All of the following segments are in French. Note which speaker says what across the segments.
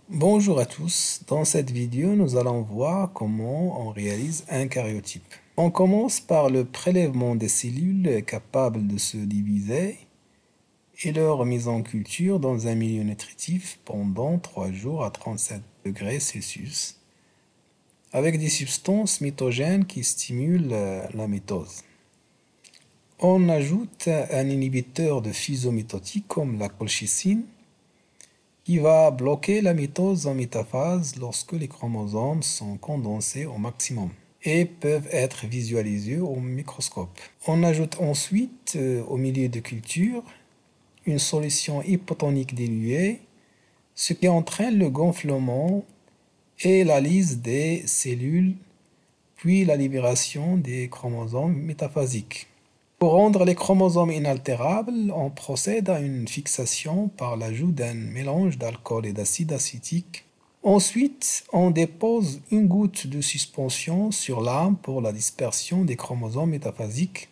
Speaker 1: Bonjour à tous, dans cette vidéo nous allons voir comment on réalise un karyotype. On commence par le prélèvement des cellules capables de se diviser et leur mise en culture dans un milieu nutritif pendant 3 jours à 37 degrés Celsius avec des substances mitogènes qui stimulent la mitose. On ajoute un inhibiteur de fusion mitotique comme la colchicine qui va bloquer la mitose en métaphase lorsque les chromosomes sont condensés au maximum et peuvent être visualisés au microscope. On ajoute ensuite au milieu de culture une solution hypotonique diluée, ce qui entraîne le gonflement et la lyse des cellules, puis la libération des chromosomes métaphasiques. Pour rendre les chromosomes inaltérables, on procède à une fixation par l'ajout d'un mélange d'alcool et d'acide acétique. Ensuite, on dépose une goutte de suspension sur l'arme pour la dispersion des chromosomes métaphasiques.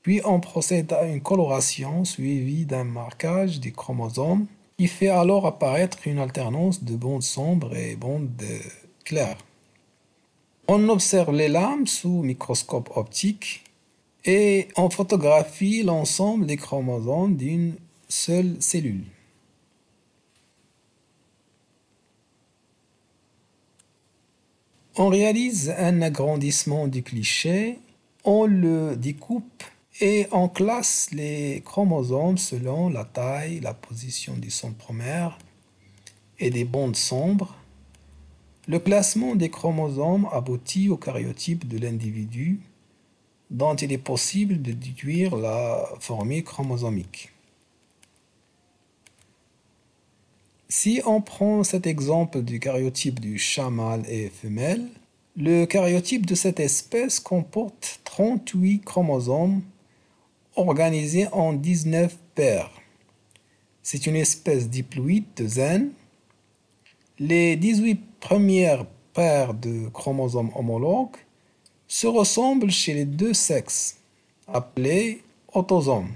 Speaker 1: Puis on procède à une coloration suivie d'un marquage des chromosomes qui fait alors apparaître une alternance de bandes sombres et bandes claires. On observe les lames sous microscope optique et on photographie l'ensemble des chromosomes d'une seule cellule. On réalise un agrandissement du cliché, on le découpe et on classe les chromosomes selon la taille, la position du centromère et des bandes sombres. Le classement des chromosomes aboutit au karyotype de l'individu, dont il est possible de déduire la formule chromosomique. Si on prend cet exemple du karyotype du chat mâle et femelle, le karyotype de cette espèce comporte 38 chromosomes organisés en 19 paires. C'est une espèce diploïde de zen. Les 18 premières paires de chromosomes homologues se ressemblent chez les deux sexes, appelés autosomes.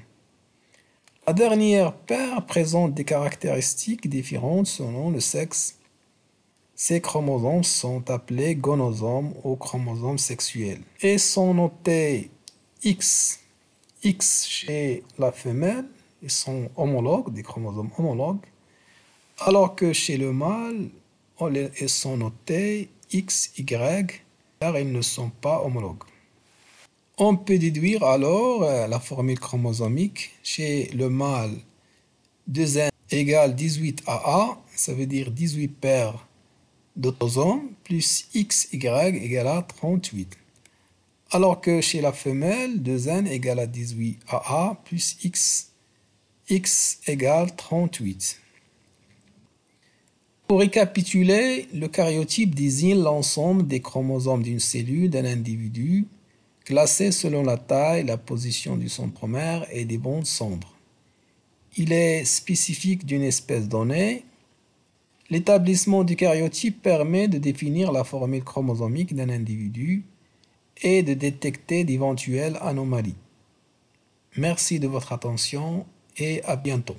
Speaker 1: La dernière paire présente des caractéristiques différentes selon le sexe. Ces chromosomes sont appelés gonosomes ou chromosomes sexuels et sont notés X chez la femelle, ils sont homologues, des chromosomes homologues, alors que chez le mâle, ils sont notés XY car ils ne sont pas homologues. On peut déduire alors la formule chromosomique chez le mâle 2N égale 18 AA, ça veut dire 18 paires d'autosomes, plus XY égale à 38. Alors que chez la femelle, 2N égale à 18 AA, plus X égale 38. Pour récapituler, le karyotype désigne l'ensemble des chromosomes d'une cellule d'un individu, classés selon la taille, la position du centromère et des bandes sombres. Il est spécifique d'une espèce donnée. L'établissement du karyotype permet de définir la formule chromosomique d'un individu et de détecter d'éventuelles anomalies. Merci de votre attention et à bientôt.